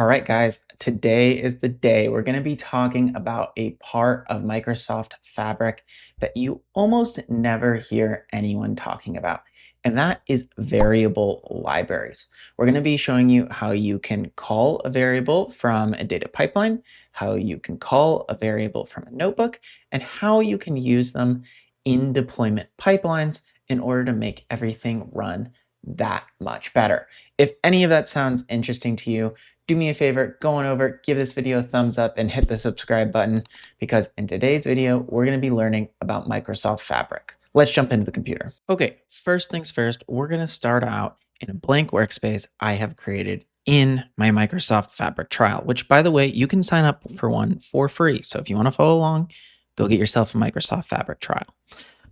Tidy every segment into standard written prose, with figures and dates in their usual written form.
All right, guys, today is the day we're going to be talking about a part of Microsoft Fabric that you almost never hear anyone talking about, and that is variable libraries. We're going to be showing you how you can call a variable from a data pipeline, how you can call a variable from a notebook, and how you can use them in deployment pipelines in order to make everything run that much better. If any of that sounds interesting to you, do me a favor, go on over, give this video a thumbs up and hit the subscribe button because in today's video, we're going to be learning about Microsoft Fabric. Let's jump into the computer. Okay, first things first, we're going to start out in a blank workspace I have created in my Microsoft Fabric trial, which by the way, you can sign up for one for free. So if you want to follow along, go get yourself a Microsoft Fabric trial.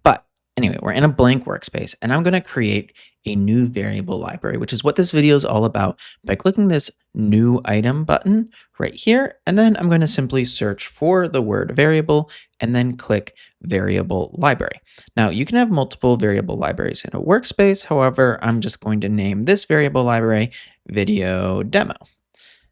But anyway, we're in a blank workspace and I'm going to create a new variable library, which is what this video is all about, by clicking this new item button right here. And then I'm going to simply search for the word variable and then click variable library. Now you can have multiple variable libraries in a workspace. However, I'm just going to name this variable library video demo.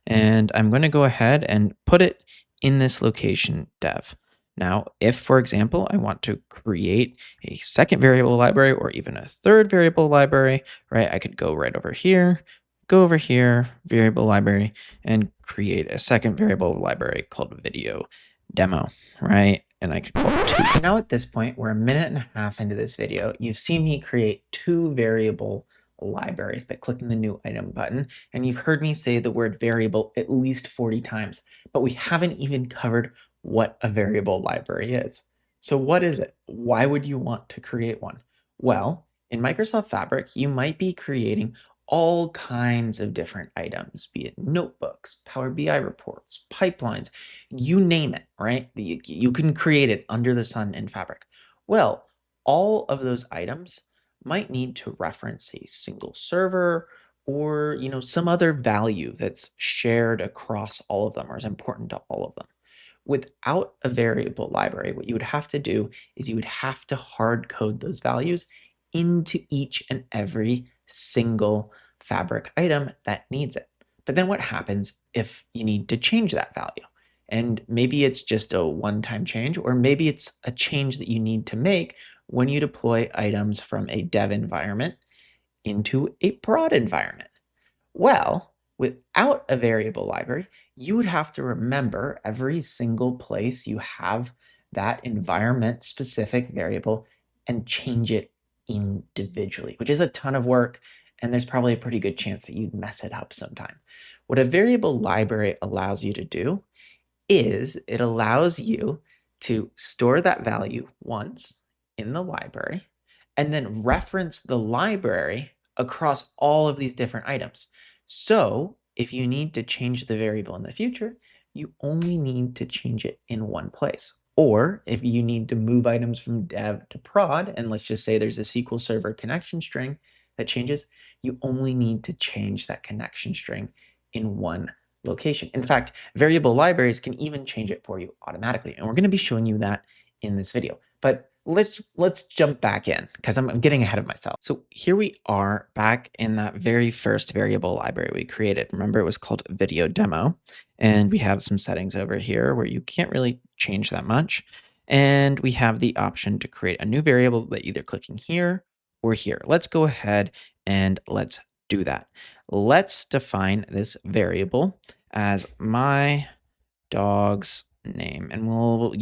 And I'm going to go ahead and put it in this location dev. Now, if, for example, I want to create a second variable library or even a third variable library, right, I could go right over here, go over here, variable library, and create a second variable library called video demo, right? And I could call it 2. So now at this point, we're a minute and a half into this video. You've seen me create 2 variable libraries by clicking the new item button. And you've heard me say the word variable at least 40 times, but we haven't even covered what a variable library is. So what is it? Why would you want to create one? Well, in Microsoft Fabric, you might be creating all kinds of different items, be it notebooks, Power BI reports, pipelines, you name it, right? You can create it under the sun in Fabric. Well, all of those items might need to reference a single server or some other value that's shared across all of them or is important to all of them. Without a variable library, what you would have to do is you would have to hard code those values into each and every single Fabric item that needs it. But then what happens if you need to change that value? And maybe it's just a one-time change, or maybe it's a change that you need to make when you deploy items from a dev environment into a prod environment. Well, without a variable library, you would have to remember every single place you have that environment-specific variable and change it individually, which is a ton of work, and there's probably a pretty good chance that you'd mess it up sometime. What a variable library allows you to do is it allows you to store that value once in the library and then reference the library across all of these different items. So if you need to change the variable in the future, you only need to change it in one place. Or if you need to move items from dev to prod, and let's just say there's a SQL Server connection string that changes, you only need to change that connection string in one location. In fact, variable libraries can even change it for you automatically. And we're going to be showing you that in this video. But let's jump back in because I'm getting ahead of myself. So here we are back in that very first variable library we created. Remember, it was called video demo. And we have some settings over here where you can't really change that much. And we have the option to create a new variable by either clicking here or here. Let's go ahead and let's do that. Let's define this variable as my dog's name, and we'll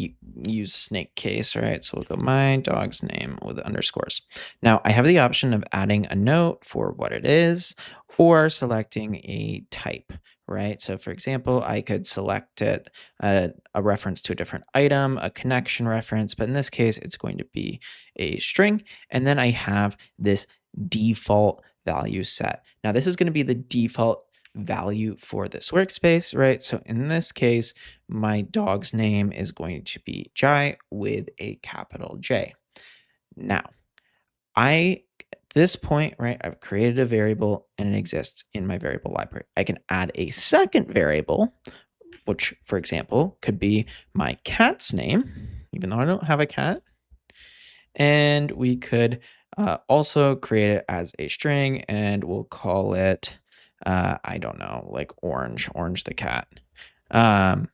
use snake case, right? So we'll go my dog's name with underscores. Now I have the option of adding a note for what it is or selecting a type, right? So for example, I could select it a reference to a different item, a connection reference, but in this case, it's going to be a string. And then I have this default value set. Now this is going to be the default value for this workspace, right? So in this case, my dog's name is going to be Jai with a capital J. Now, at this point, right, I've created a variable and it exists in my variable library. I can add a second variable, which, for example, could be my cat's name, even though I don't have a cat. And we could also create it as a string, and we'll call it I don't know, like orange the cat. Um,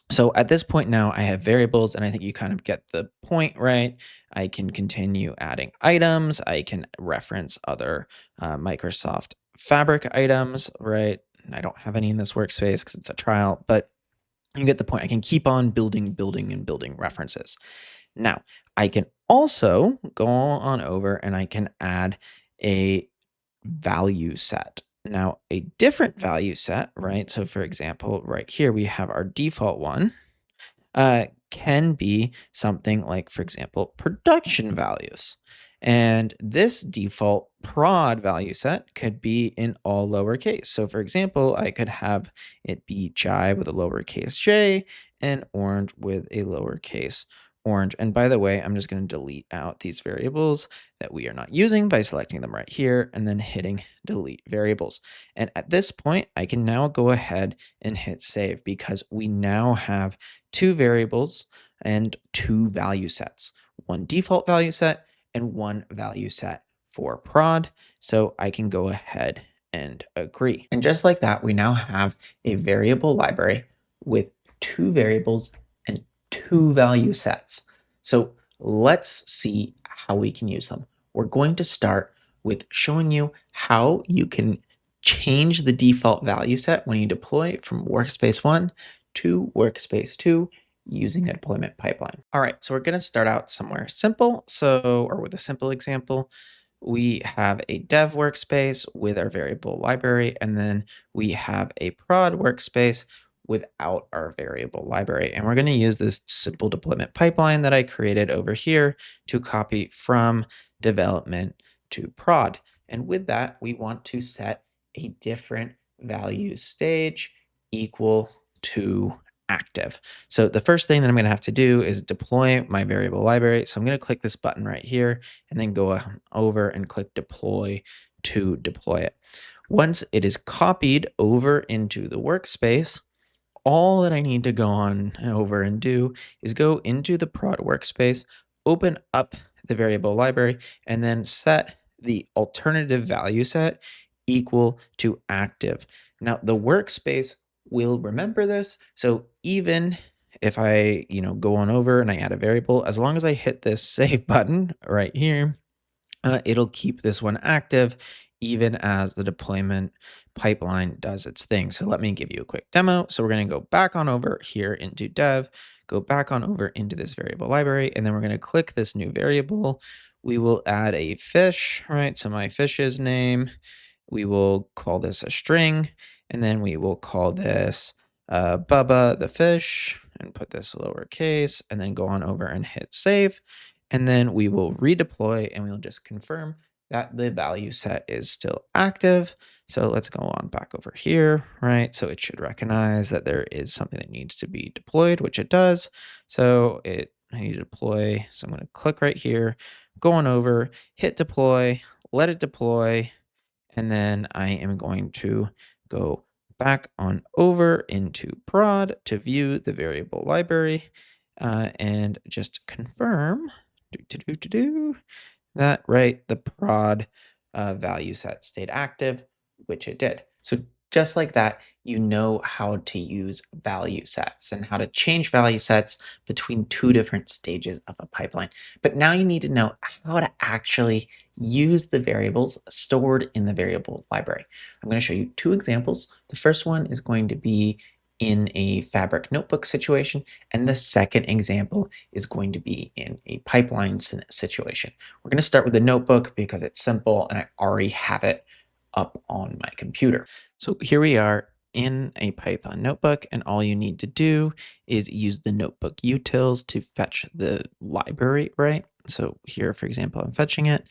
so at this point now, I have variables, and I think you kind of get the point, right? I can continue adding items. I can reference other Microsoft Fabric items, right? I don't have any in this workspace because it's a trial, but you get the point. I can keep on building references. Now, I can also go on over and I can add a value set. Now, a different value set, right? So for example, right here, we have our default one, can be something like, for example, production values. And this default prod value set could be in all lowercase. So for example, I could have it be Jai with a lowercase j and orange with a lowercase orange. And by the way, I'm just going to delete out these variables that we are not using by selecting them right here and then hitting delete variables. And at this point, I can now go ahead and hit save because we now have two variables and two value sets, one default value set and one value set for prod. So I can go ahead and agree. And just like that, we now have a variable library with two variables and two value sets. So let's see how we can use them. We're going to start with showing you how you can change the default value set when you deploy from workspace 1 to workspace 2 using a deployment pipeline. All right, so we're going to start out somewhere simple. Or with a simple example, we have a dev workspace with our variable library, and then we have a prod workspace without our variable library. And we're going to use this simple deployment pipeline that I created over here to copy from development to prod. And with that, we want to set a different value stage equal to active. So the first thing that I'm going to have to do is deploy my variable library. So I'm going to click this button right here and then go over and click deploy to deploy it. Once it is copied over into the workspace, all that I need to go on over and do is go into the prod workspace, open up the variable library, and then set the alternative value set equal to active. Now the workspace will remember this. So even if I, go on over and I add a variable, as long as I hit this save button right here, it'll keep this one active even as the deployment pipeline does its thing. So let me give you a quick demo. So we're going to go back on over here into dev, go back on over into this variable library, and then we're going to click this new variable. We will add a fish, right? So my fish's name, we will call this a string, and then we will call this Bubba the fish and put this lowercase, and then go on over and hit save. And then we will redeploy and we'll just confirm that the value set is still active. So let's go on back over here, right? So it should recognize that there is something that needs to be deployed, which it does. So I need to deploy. So I'm going to click right here, go on over, hit deploy, let it deploy. And then I am going to go back on over into prod to view the variable library and just confirm that, right, the prod value set stayed active, which it did. So just like that, you know how to use value sets and how to change value sets between two different stages of a pipeline. But now you need to know how to actually use the variables stored in the variable library. I'm going to show you two examples. The first one is going to be in a Fabric notebook situation, and the second example is going to be in a pipeline situation. We're going to start with the notebook because it's simple and I already have it up on my computer. So here we are in a Python notebook, and all you need to do is use the notebook utils to fetch the library, right? So here, for example, I'm fetching it.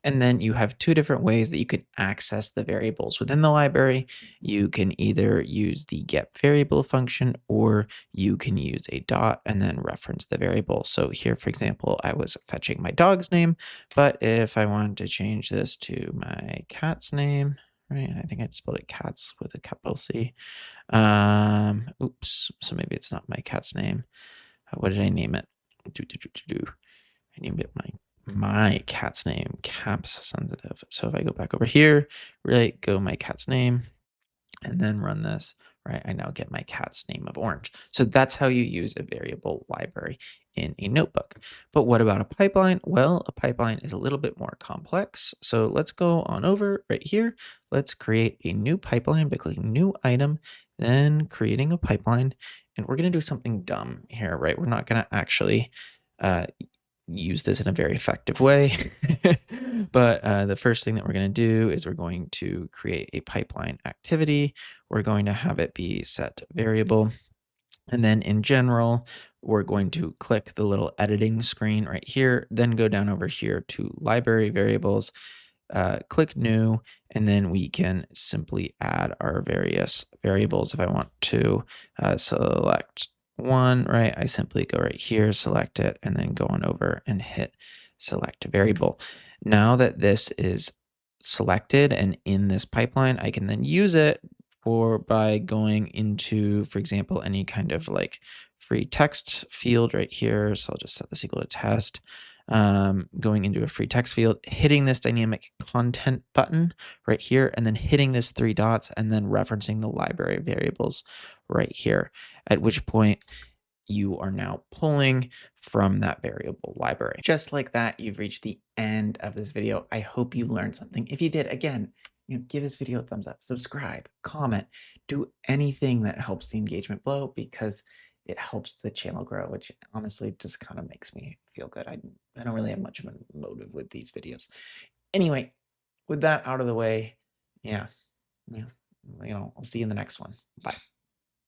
And then you have two different ways that you can access the variables within the library. You can either use the get variable function, or you can use a dot and then reference the variable. So here, for example, I was fetching my dog's name, but if I wanted to change this to my cat's name, right? I think I spelled it cats with a capital C. Oops. So maybe it's not my cat's name. What did I name it? I named it my cat's name, caps sensitive. So if I go back over here, right, go my cat's name, and then run this, right? I now get my cat's name of Orange. So that's how you use a variable library in a notebook. But what about a pipeline? Well, a pipeline is a little bit more complex. So let's go on over right here. Let's create a new pipeline by clicking new item, then creating a pipeline. And we're going to do something dumb here, right? We're not going to actually use this in a very effective way. But the first thing that we're going to do is we're going to create a pipeline activity. We're going to have it be set variable. And then in general, we're going to click the little editing screen right here, then go down over here to library variables, click new, and then we can simply add our various variables. If I want to select one, right, I simply go right here, select it, and then go on over and hit select variable. Now that this is selected and in this pipeline, I can then use it by going into, for example, any kind of like free text field right here. So I'll just set this equal to test. Going into a free text field, hitting this dynamic content button right here, and then hitting this 3 dots, and then referencing the library variables right here, at which point you are now pulling from that variable library. Just like that, you've reached the end of this video. I hope you learned something. If you did, again, give this video a thumbs up, subscribe, comment, do anything that helps the engagement blow, because it helps the channel grow, which honestly just kind of makes me feel good. I don't really have much of a motive with these videos. Anyway, with that out of the way, yeah, I'll see you in the next one. Bye.